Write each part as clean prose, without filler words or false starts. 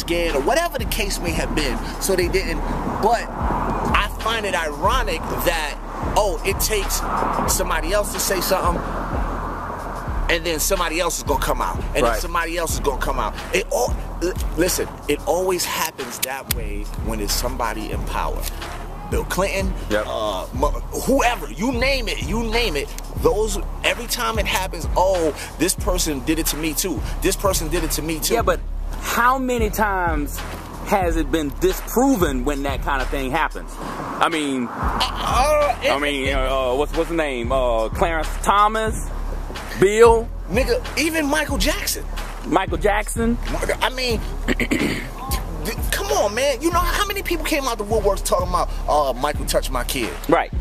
scared or whatever the case may have been, so they didn't. But I find it ironic that, oh, it takes somebody else to say something, and then somebody else is gonna come out, and then somebody else is gonna come out. Listen, it always happens that way when it's somebody in power. Bill Clinton, whoever, you name it, those, every time it happens, oh, this person did it to me too, this person did it to me too. Yeah, but how many times has it been disproven when that kind of thing happens? I mean, what's his name? Clarence Thomas, Bill, nigga, even Michael Jackson. I mean, come on, man. You know how many people came out the woodworks talking about, oh, Michael touched my kid? Right.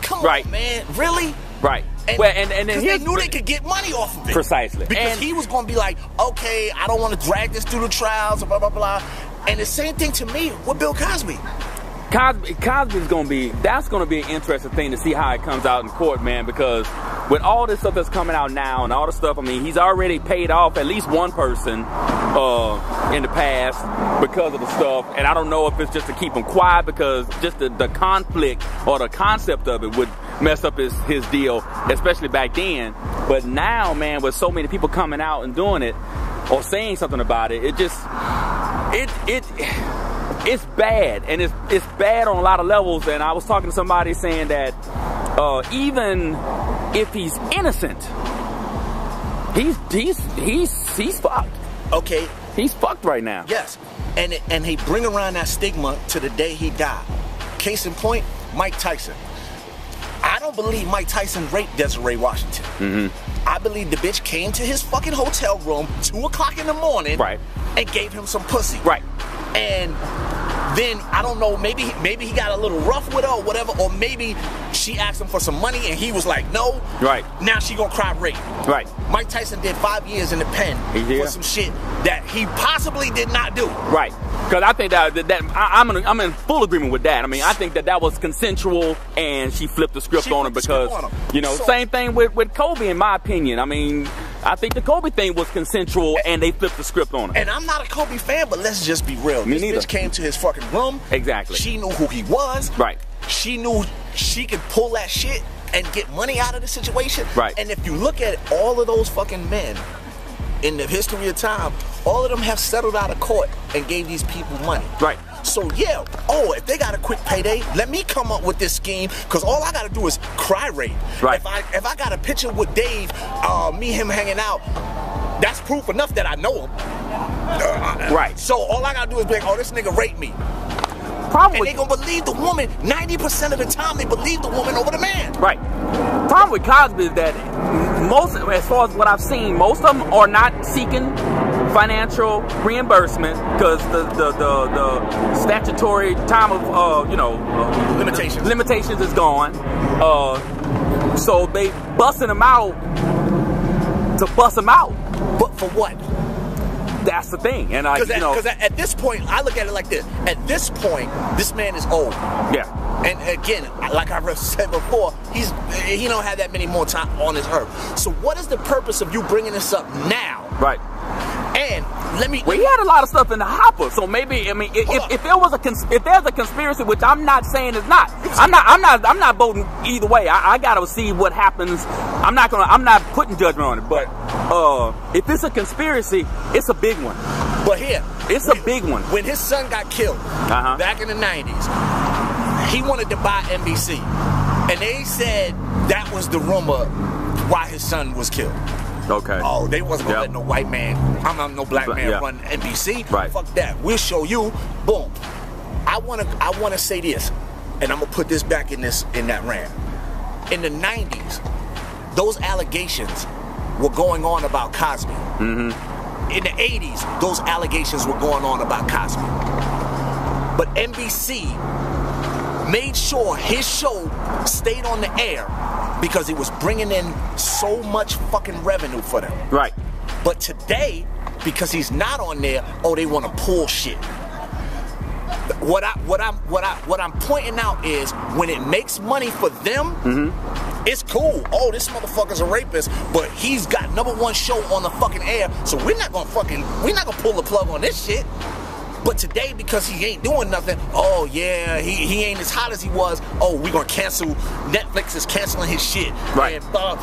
Come on, man. Really? Right. And, well, and then they knew they could get money off of it. Precisely. Because he was going to be like, okay, I don't want to drag this through the trials, blah, blah, blah. And the same thing to me with Bill Cosby. Cosby's gonna be, that's gonna be an interesting thing to see how it comes out in court, man, because with all this stuff that's coming out now and all the stuff, I mean, he's already paid off at least one person in the past because of the stuff, and I don't know if it's just to keep him quiet, because just the conflict or the concept of it would mess up his deal, especially back then. But now, man, with so many people coming out and doing it or saying something about it, it just, it's bad, and it's bad on a lot of levels. And I was talking to somebody saying that even if he's innocent, he's fucked. Okay, he's fucked right now. Yes, and he bring around that stigma to the day he died. Case in point, Mike Tyson. I don't believe Mike Tyson raped Desiree Washington. Mm-hmm. I believe the bitch came to his fucking hotel room 2 o'clock in the morning, and gave him some pussy. And then, I don't know, maybe he got a little rough with her or whatever, or maybe she asked him for some money and he was like, no. Now she gonna cry rape. Mike Tyson did 5 years in the pen for some shit that he possibly did not do. Because I think that I'm in full agreement with that. I mean, I think that was consensual, and she flipped the script on him because, you know, same thing with Kobe, in my opinion. I mean, I think the Kobe thing was consensual, and they flipped the script on him. And I'm not a Kobe fan, but let's just be real. Me neither. This bitch came to his fucking room. Exactly. She knew who he was. She knew she could pull that shit and get money out of the situation. And if you look at all of those fucking men in the history of time, all of them have settled out of court and gave these people money. So yeah, oh, if they got a quick payday, let me come up with this scheme, because all I gotta do is cry rape. If I got a picture with Dave, him hanging out, that's proof enough that I know him. So all I gotta do is be like, oh, this nigga raped me. And they gonna believe the woman. 90% of the time, they believe the woman over the man. Problem with Cosby is that most, as far as what I've seen, most of them are not seeking financial reimbursement, because the statutory time of limitations is gone. So they busting them out to bust them out. But for what? That's the thing. And because at this point, I look at it like this. At this point, this man is old. And again, like I said before, he don't have that many more time on his earth. So what is the purpose of you bringing this up now? And well, he had a lot of stuff in the hopper, so maybe, I mean, if there's a conspiracy, which I'm not saying is not, I'm not voting either way. I gotta see what happens. I'm not putting judgment on it, but if it's a conspiracy, it's a big one. But here, it's a big one. When his son got killed back in the 90s, he wanted to buy NBC, and they said that was the rumor why his son was killed. Oh, they wasn't gonna let no white man, no black man run NBC. Fuck that. We'll show you. Boom. I wanna say this, and I'm gonna put this back in that rant. In the 90s, those allegations were going on about Cosby. In the 80s, those allegations were going on about Cosby. But NBC made sure his show stayed on the air because it was bringing in so much fucking revenue for them. But today, because he's not on there, oh, they want to pull shit. What I'm pointing out is when it makes money for them, it's cool. Oh, this motherfucker's a rapist, but he's got #1 show on the fucking air, so we're not gonna pull the plug on this shit. But today, because he ain't doing nothing, oh yeah, he ain't as hot as he was. Oh, we gonna cancel. Netflix is canceling his shit. Right. And, but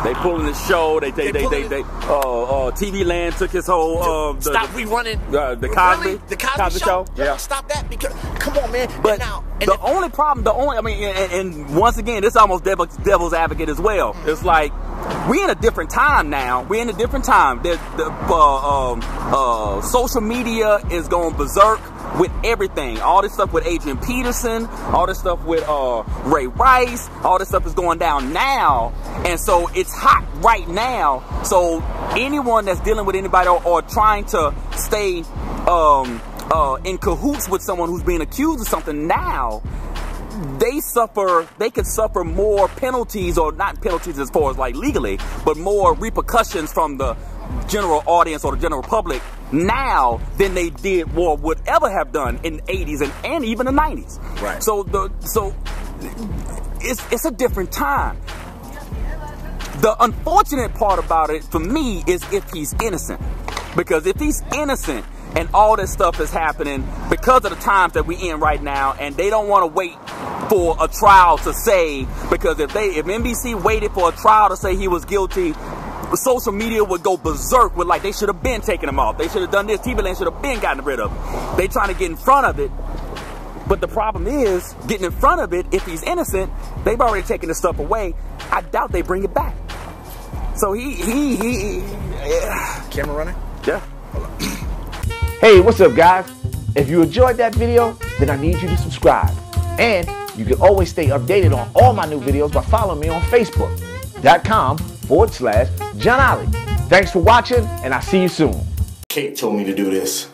they pulling his show. TV Land took his whole. Stop rerunning the Cosby. Really? The Cosby show. Yeah. Stop that, because come on, man. But the only problem, and once again, this is almost devil's advocate as well. It's like, we're in a different time now. We're in a different time. Social media is going berserk with everything. All this stuff with Adrian Peterson, all this stuff with Ray Rice, all this stuff is going down now. And so it's hot right now. So anyone that's dealing with anybody or trying to stay in cahoots with someone who's being accused of something now, they could suffer more penalties, or not penalties as far as like legally, but more repercussions from the general audience or the general public now than they did or would ever have done in the 80s and even the 90s. Right. So it's a different time. The unfortunate part about it for me is if he's innocent. Because if he's innocent and all this stuff is happening because of the times that we're in right now, and they don't want to wait for a trial to say, because if NBC waited for a trial to say he was guilty, social media would go berserk with like, they should have been taking him off. They should have done this. TV Land should have been gotten rid of him. They trying to get in front of it. But the problem is, getting in front of it, if he's innocent, they've already taken the stuff away. I doubt they bring it back. So Camera running? Yeah. Hey, what's up, guys? If you enjoyed that video, then I need you to subscribe. And you can always stay updated on all my new videos by following me on Facebook.com/JohnOllie. Thanks for watching, and I'll see you soon. Kate told me to do this.